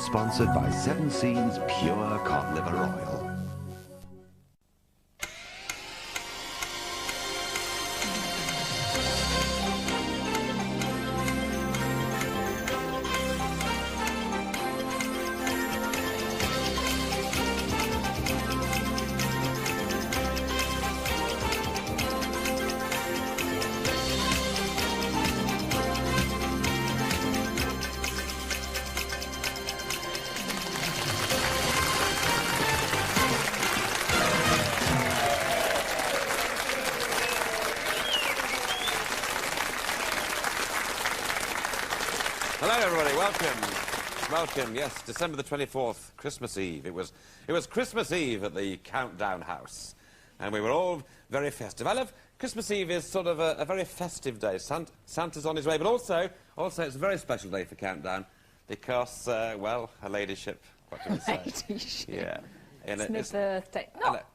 sponsored by Seven Seas Pure Cod Liver Oil. Hello, everybody. Welcome. Yes, December the 24th, Christmas Eve. It was Christmas Eve at the Countdown House, and we were all very festive. I love Christmas Eve is sort of a very festive day. Santa's on his way, but also it's a very special day for Countdown because, well, her ladyship. What can we say? Ladyship. Yeah. It's my birthday.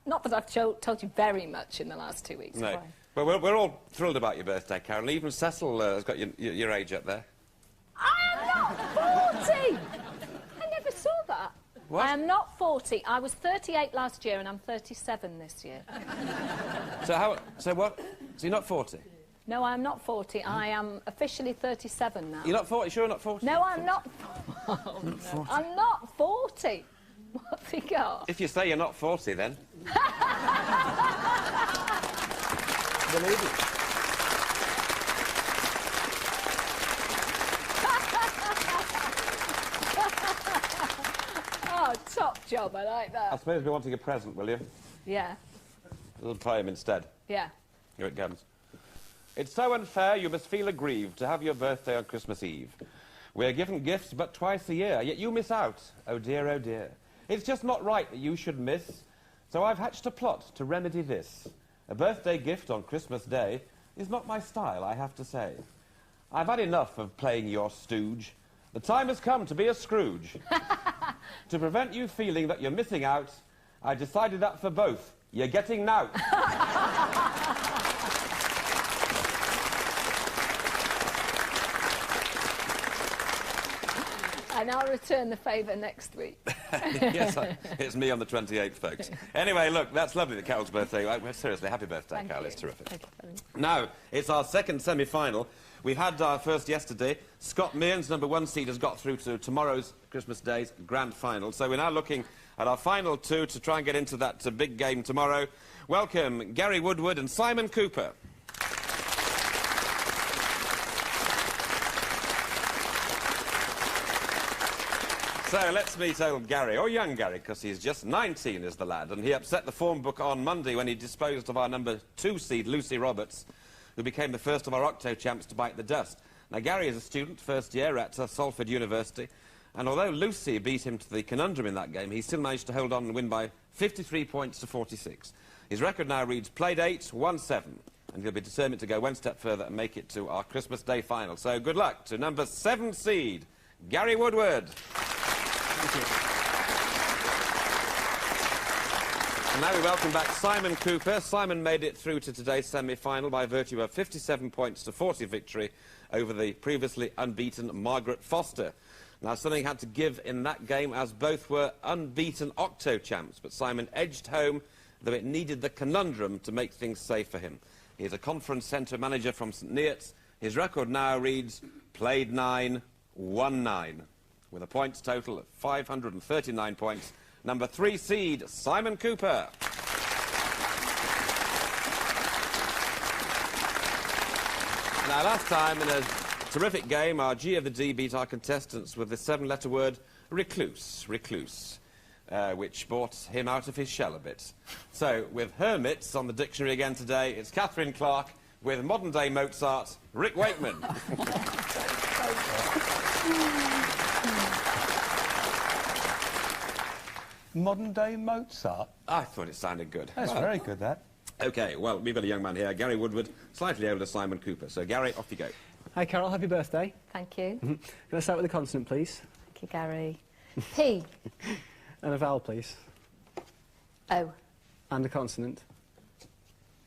Not that I've told you very much in the last 2 weeks. No. Well, we're all thrilled about your birthday, Carol. Even Cecil has got your age up there. I am not 40! I never saw that. What? I am not 40. I was 38 last year and I'm 37 this year. So what? So you're not 40? No, I'm not 40. I am officially 37 now. You're not 40? Sure you're not 40? No, I'm not. I'm not 40. What have you got? If you say you're not 40, then. Believe it. Oh, top job. I like that. I suppose we're wanting a present, will you? Yeah. A little poem instead. Yeah. Here it comes. It's so unfair you must feel aggrieved to have your birthday on Christmas Eve. We're given gifts but twice a year, yet you miss out. Oh dear, oh dear. It's just not right that you should miss. So I've hatched a plot to remedy this. A birthday gift on Christmas Day is not my style, I have to say. I've had enough of playing your stooge. The time has come to be a Scrooge. To prevent you feeling that you're missing out, I decided that for both, you're getting nout. And I'll return the favour next week. Yes, it's me on the 28th, folks. Anyway, look, that's lovely that Carol's birthday. Seriously, happy birthday, Carol. It's terrific. Thank you very much. Now, it's our second semi-final. We've had our first yesterday. Scott Mearns, #1 seed, has got through to tomorrow's Christmas Day's grand final. So we're now looking at our final two to try and get into that big game tomorrow. Welcome, Gary Woodward and Simon Cooper. So let's meet old Gary, or young Gary, because he's just 19 is the lad, and he upset the form book on Monday when he disposed of our #2 seed, Lucy Roberts, who became the first of our Octo champs to bite the dust. Now, Gary is a student, first year at Salford University, and although Lucy beat him to the conundrum in that game, he still managed to hold on and win by 53 points to 46. His record now reads played 8, won 7, and he'll be determined to go one step further and make it to our Christmas Day final. So good luck to #7 seed, Gary Woodward. Thank you. And now we welcome back Simon Cooper. Simon made it through to today's semi-final by virtue of 57 points to 40 victory over the previously unbeaten Margaret Foster. Now, something had to give in that game as both were unbeaten Octo champs, but Simon edged home, though it needed the conundrum to make things safe for him. He's a conference centre manager from St Neots. His record now reads played 9, won 9. With a points total of 539 points, #3 seed, Simon Cooper. Now, last time, in a terrific game, our G of the D beat our contestants with the 7-letter word recluse, which brought him out of his shell a bit. So, with hermits on the dictionary again today, it's Catherine Clark with modern-day Mozart, Rick Wakeman. Modern-day Mozart? I thought it sounded good. That's very good, that. OK, well, we've got a young man here, Gary Woodward, slightly older Simon Cooper. So, Gary, off you go. Hi, Carol. Happy birthday. Thank you. Can I start with a consonant, please? Thank you, Gary. P. And a vowel, please. O. And a consonant.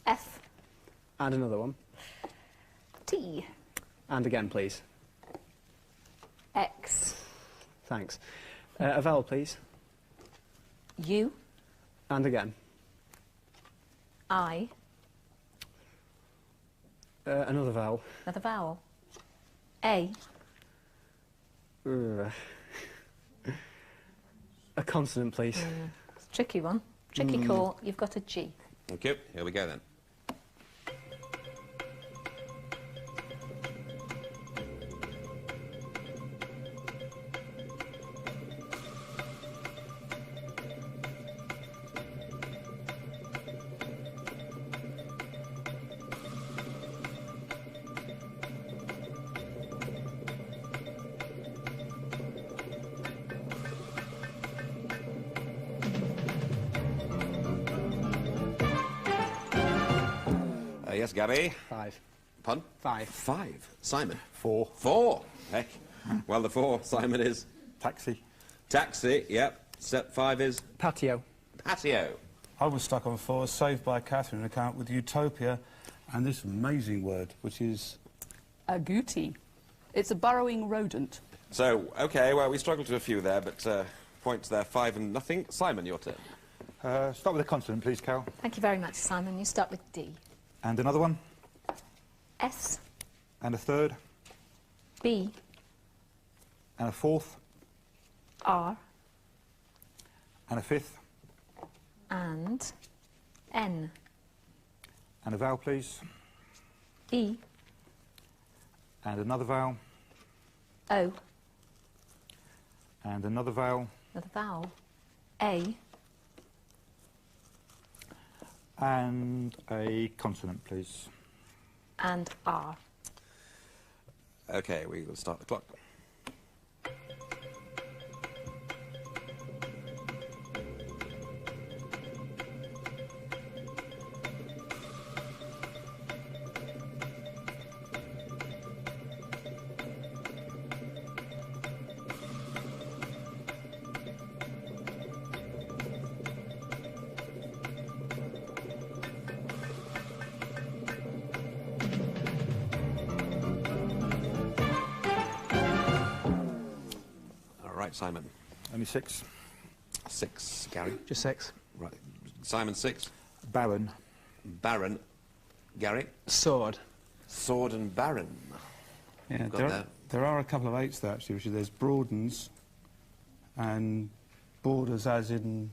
F. And another one. T. And again, please. X. Thanks. A vowel, please. U, And again. I, Another vowel. another vowel. A, A consonant, please. it's a tricky one. Tricky call. You've got a G. Thank you. Here we go then. Yes, Gary. 5. Pardon? 5. 5. Simon. 4. 4. Heck. Well, the 4, Simon, is Taxi. taxi. Yep. Step 5 is Patio. patio. I was stuck on 4, saved by Catherine, an account with Utopia, and this amazing word, which is... Agouti. It's a burrowing rodent. So, OK, well, we struggled to a few there, but points there, 5 and nothing. Simon, your turn. Start with a consonant, please, Carol. Thank you very much, Simon. You start with D. And another one. S, And a third. B, And a fourth. R, And a fifth. and N, And a vowel, please. E, And another vowel. O, And another vowel. another vowel. A, And a consonant, please. and R. OK, we will start the clock. Right, Simon. Only 6. 6. Gary. Just 6. Right. Simon, 6. Baron. Baron. Gary. Sword. Sword and Baron. Yeah, Got that. there are a couple of 8s there, actually, which is there's Broadens and Borders as in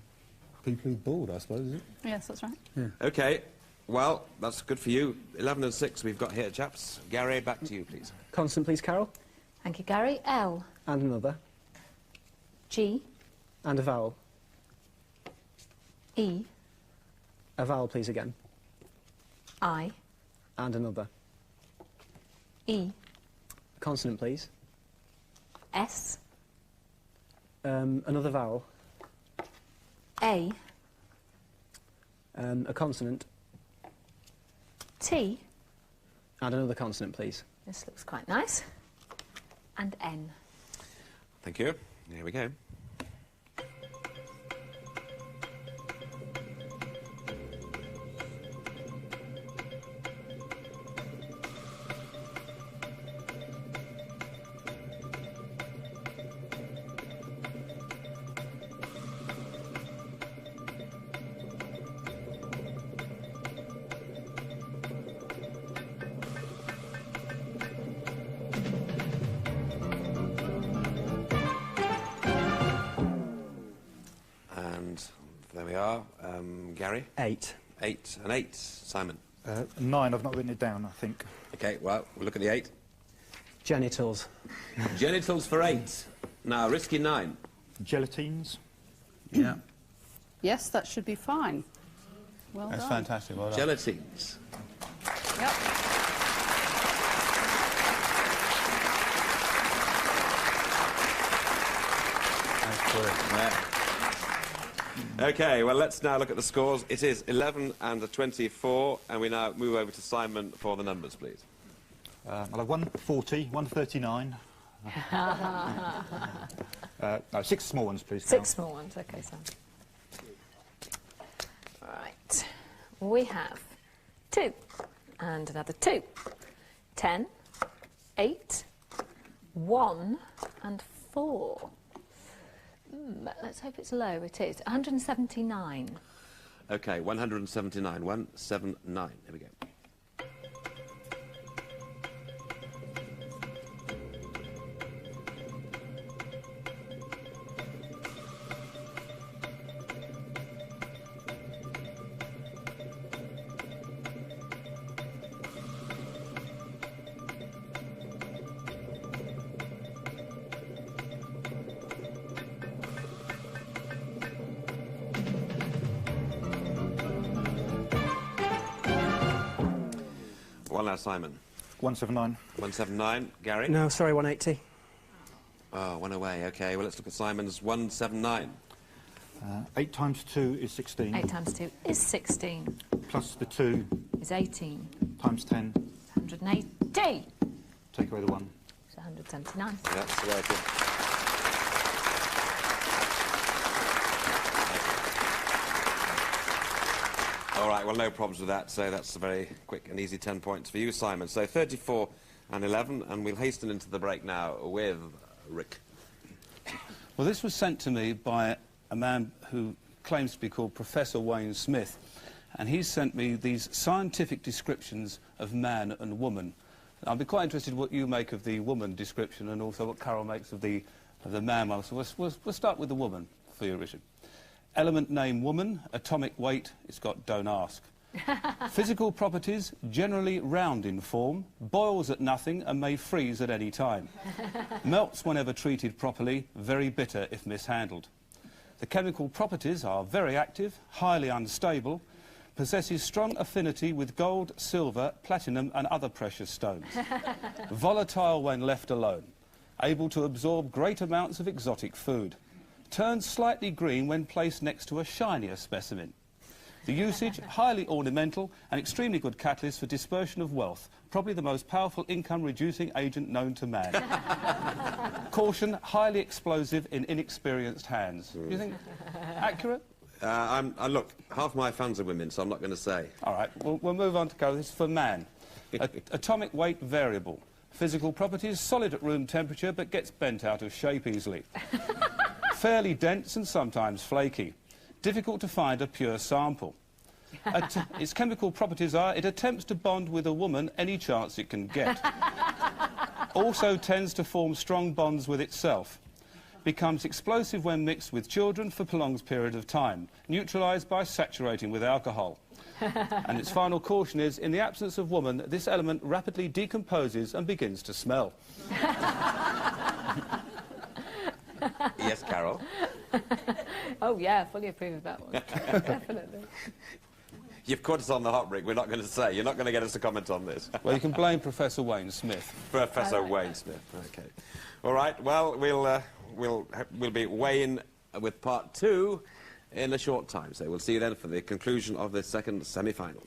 people who board, I suppose, is it? Yes, that's right. OK, well, that's good for you. 11 and 6 we've got here, chaps. Gary, back to you, please. Consonant, please, Carol. Thank you, Gary. L, And another. G, And a vowel. E, A vowel, please, again. I, And another. E, A consonant, please. S, Another vowel. A, A consonant. T, And another consonant, please. this looks quite nice, and N. Thank you. Here we go. There we are. Gary? 8. 8 and 8. Simon? 9, I've not written it down, I think. OK, well, we'll look at the 8. Genitals. Genitals for 8. Now, risky 9. Gelatines. Yeah. Yes, that should be fine. Well That's done. fantastic. Well done. Gelatines. Yep. That's brilliant. Yeah. OK, well, let's now look at the scores. It is 11 and a 24, and we now move over to Simon for the numbers, please. I'll have 140, 139. No, 6 small ones, please. 6 small ones, OK, Sam. Right. We have 2, and another 2. 10, 8, 1, and 4. Let's hope it's low. It is. 179. OK, 179. 179. Here we go. Well, now, Simon. 179. 179. Gary? No, sorry, 180. Oh, one away. OK, well, let's look at Simon's 179. 8 times 2 is 16. 8 times 2 is 16. Plus the 2 Is 18. times 10. 180. Take away the 1. It's 179. Yeah, that's the way it is. All right, well, no problems with that, so that's a very quick and easy 10 points for you, Simon. So 34 and 11, and we'll hasten into the break now with Rick. Well, this was sent to me by a man who claims to be called Professor Wayne Smith, and he's sent me these scientific descriptions of man and woman. I'll be quite interested what you make of the woman description and also what Carol makes of the man one. So we'll start with the woman for you, Richard. Element name woman, atomic weight, it's got don't ask. Physical properties, generally round in form, boils at nothing and may freeze at any time. Melts whenever treated properly, very bitter if mishandled. The chemical properties are very active, highly unstable, possesses strong affinity with gold, silver, platinum and other precious stones. Volatile when left alone, able to absorb great amounts of exotic food. Turns slightly green when placed next to a shinier specimen. The usage, highly ornamental and extremely good catalyst for dispersion of wealth, probably the most powerful income-reducing agent known to man. Caution, highly explosive in inexperienced hands. Do you think accurate? Look, half my fans are women, so I'm not going to say. All right, we'll move on to go. This is for man. Atomic weight variable. Physical properties, solid at room temperature, but gets bent out of shape easily. Fairly dense and sometimes flaky. Difficult to find a pure sample. Its chemical properties are, it attempts to bond with a woman any chance it can get. Also tends to form strong bonds with itself. Becomes explosive when mixed with children for prolonged period of time. Neutralised by saturating with alcohol. And its final caution is, in the absence of woman, this element rapidly decomposes and begins to smell. Yes, Carol? Oh, yeah, fully approve of that one. Definitely. You've caught us on the hop, Rick. We're not going to say. You're not going to get us to comment on this. Well, you can blame Professor Wayne Smith. Professor Wayne Smith. OK. All right, well, we'll be weighing with part 2 in a short time. So we'll see you then for the conclusion of the second semi-final.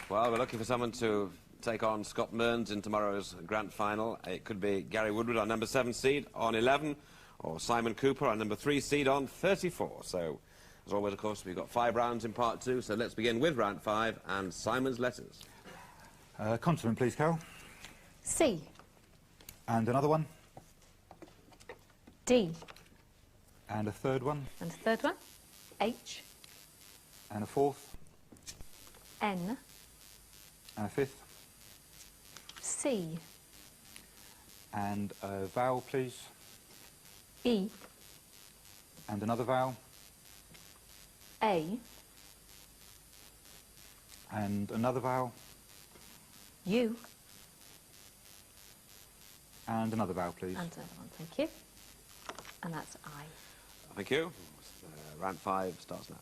Well, we're looking for someone to take on Scott Mearns in tomorrow's grand final. It could be Gary Woodward, our number 7 seed, on 11, or Simon Cooper, our number 3 seed, on 34. So, as always, of course, we've got 5 rounds in part 2, so let's begin with round 5 and Simon's letters. Consonant, please, Carol. C. And another one. D. And a third one. And a third one. H. And a fourth. N. And a fifth. C. And a vowel, please. E. And another vowel. A. And another vowel. U. And another vowel, please. And another one, thank you. And that's I. Thank you. Round 5 starts now.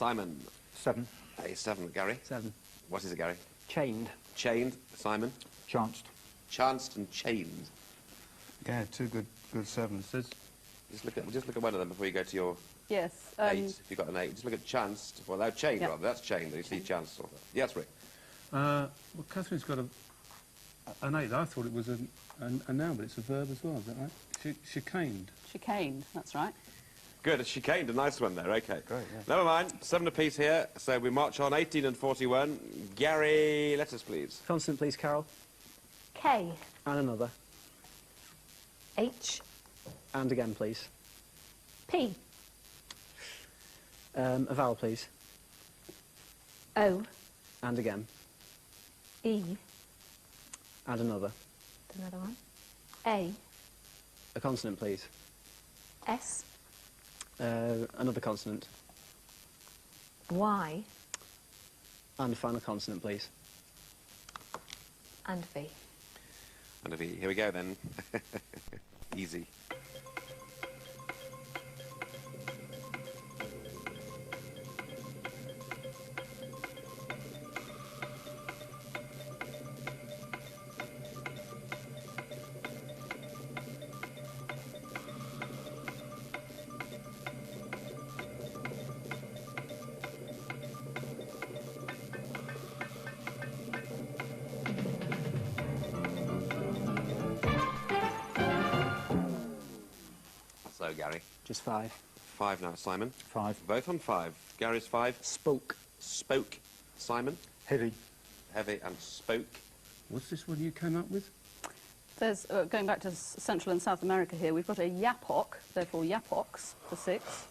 Simon. 7. A7, Gary. 7. What is it, Gary? Chained. Chained, Simon. Chanced. Chanced and chained. Yeah, two good sevens. Just look at one of them before you go to your Yes. 8. If you've got an 8, just look at chanced. Well, no, chained, Yep. rather. That's chained. You see chanced. Yes, Rick. Well, Catherine's got an 8. I thought it was a noun, but it's a verb as well, is that right? Chicaned. Chicaned, that's right. Good, chicaned, a nice one there, OK. Great, yeah. Never mind, 7 apiece here, so we march on 18 and 41. Gary, letters, please. Consonant, please, Carol. K. And another. H. And again, please. P. A vowel, please. O. And again. E. And another. Another one. A. A consonant, please. S. Another consonant. Y. And a final consonant, please. And V. And a V. Here we go, then. Easy. So, Gary. Just 5. 5 now, Simon. 5. Both on 5. Gary's 5. Spoke. Spoke, Simon. Heavy. Heavy and spoke. What's this one you came up with? There's, going back to Central and South America here, we've got a yapok, therefore yapox, for 6,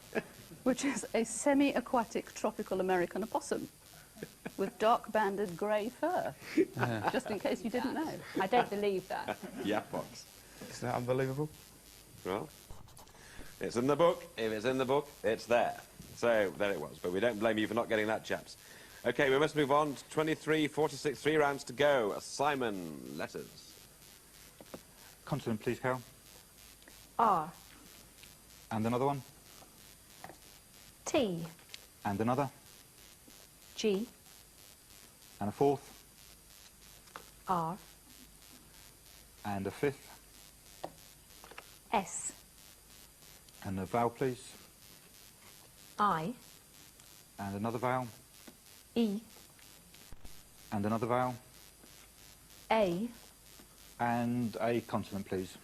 which is a semi-aquatic tropical American opossum with dark-banded grey fur, just in case you didn't know. I don't believe that. Yapox. Is that unbelievable? Well, it's in the book. If it's in the book, it's there. So, there it was. But we don't blame you for not getting that, chaps. OK, we must move on. 23, 46, 3 rounds to go. Simon, letters. Consonant, please, Carol. R. And another one. T. And another. G. And a fourth. R. And a fifth. S. And a vowel, please. I. And another vowel. E. And another vowel. A. And a consonant, please.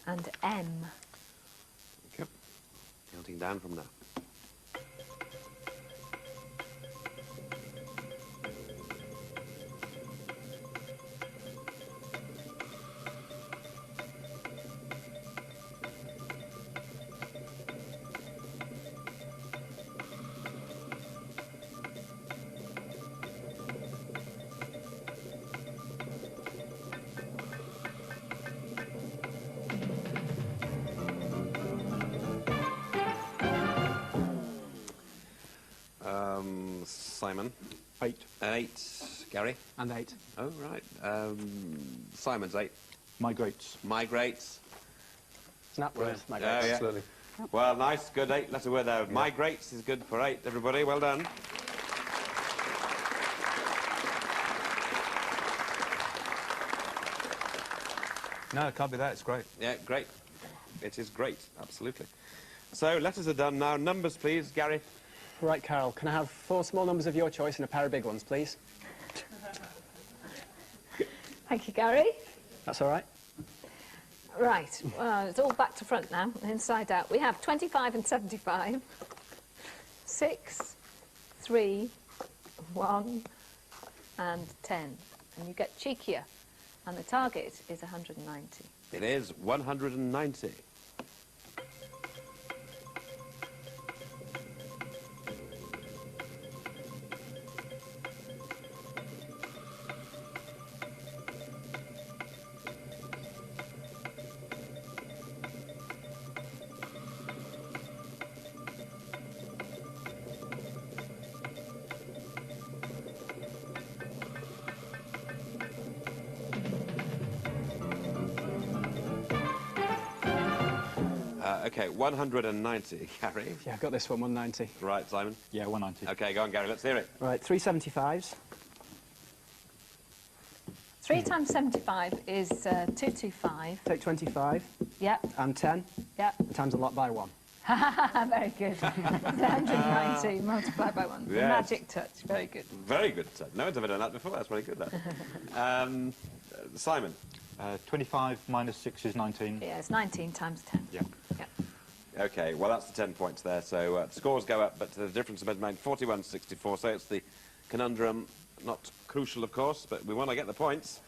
And M. OK. Counting down from now. Simon. 8. 8. Gary. And 8. Oh, right. Simon's 8. Migrates. Migrates. Snapworth. Oh, yeah. Absolutely. Well, nice, good 8-letter word there. Migrates is good for 8, everybody. Well done. No, it can't be that. It's great. Yeah, great. It is great, absolutely. So, letters are done now. Numbers, please, Gary. Right, Carol, can I have 4 small numbers of your choice and a pair of big ones, please? Thank you, Gary. That's all right? Right, well, it's all back to front now, inside out. We have 25 and 75, 6, 3, 1, and 10. And you get cheekier. And the target is 190. It is 190. OK, 190, Gary. Yeah, I've got this one, 190. Right, Simon. Yeah, 190. OK, go on, Gary, let's hear it. Right, 375s. 3 times 75 is 225. Take 25 Yep, and 10. yep. Times a lot by 1. Very good. 190 multiplied by 1. The Yes. magic touch. Very good. Very good. No one's ever done that before. That's very good, that. Simon. 25 minus 6 is 19. Yeah, it's 19 times 10. Yeah. Yep. OK, well, that's the 10 points there. So scores go up, but the difference is made 41-64. So it's the conundrum, not crucial, of course, but we want to get the points.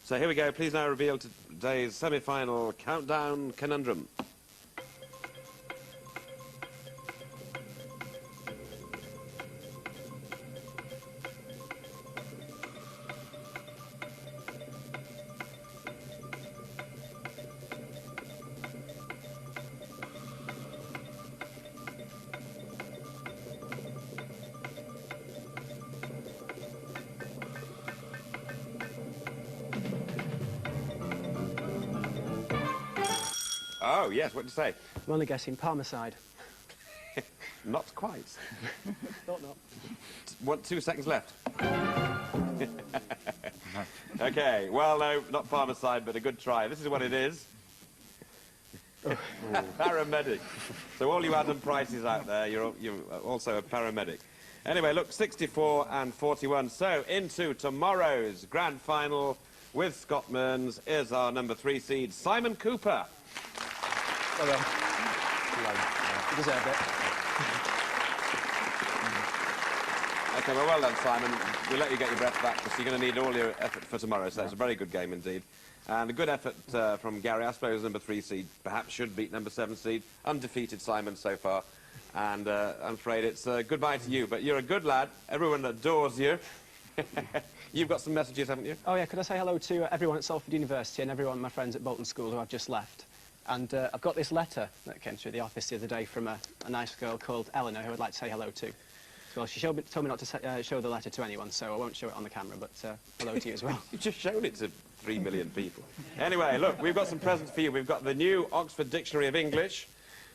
So here we go. Please now reveal today's semi-final countdown conundrum. Oh, yes, what did you say? I'm only guessing Parmicide. Not quite. Thought not. 2 seconds left. OK, well, no, not Parmicide, but a good try. This is what it is. Paramedic. So all you Adam Prices out there, you're also a paramedic. Anyway, look, 64 and 41. So into tomorrow's grand final with Scott Mearns is our number 3 seed, Simon Cooper. Well done. You deserved it. OK, well done, Simon. We'll let you get your breath back because you're going to need all your effort for tomorrow, so it's a very good game indeed. And a good effort from Gary. I suppose number 3 seed perhaps should beat number 7 seed. Undefeated Simon so far. And I'm afraid it's goodbye to you. But you're a good lad. Everyone adores you. You've got some messages, haven't you? Oh, yeah, could I say hello to everyone at Salford University and everyone, my friends at Bolton School who I've just left? And I've got this letter that came through the office the other day from a nice girl called Eleanor who I'd like to say hello to. Well, she told me not to show the letter to anyone, so I won't show it on the camera, but hello to you as well. You've just shown it to 3 million people. Anyway, look, we've got some presents for you. We've got the new Oxford Dictionary of English.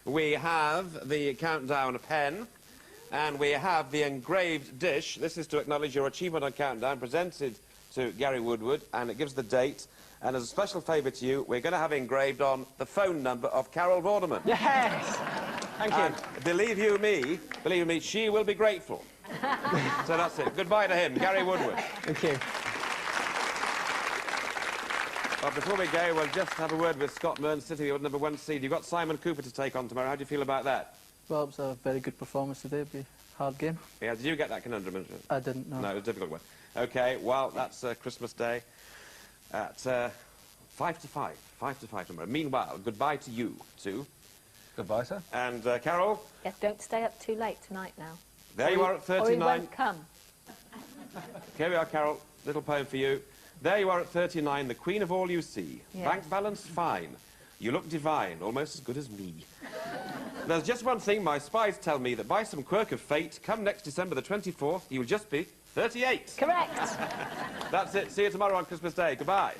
We have the countdown pen. And we have the engraved dish. This is to acknowledge your achievement on Countdown, presented to Gary Woodward, and it gives the date. And as a special favour to you, we're going to have engraved on the phone number of Carol Vorderman. Yes! Thank you. And believe you me, she will be grateful. So that's it. Goodbye to him, Gary Woodward. Thank you. Well, before we go, we'll just have a word with Scott Mearns, sitting at number 1 seed. You've got Simon Cooper to take on tomorrow. How do you feel about that? Well, it was a very good performance today. It'll be a hard game. Yeah, did you get that conundrum? I didn't know. No, it was a difficult one. OK, well, that's Christmas Day at 5 to 5. 5 to 5 tomorrow. Meanwhile, goodbye to you, too. Goodbye, sir. And Carol? Yes, don't stay up too late tonight now. There you are at 39. Or he won't come. Here we are, Carol. Little poem for you. There you are at 39, the queen of all you see. Yes. Bank balance fine. You look divine, almost as good as me. There's just one thing my spies tell me, that by some quirk of fate, come next December the 24th, you will just be 38. Correct. That's it. See you tomorrow on Christmas Day. Goodbye.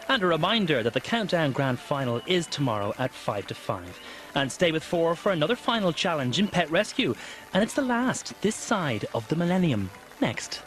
And a reminder that the Countdown Grand Final is tomorrow at 5 to 5. And stay with 4 for another final challenge in Pet Rescue. And it's the last this side of the millennium. Next.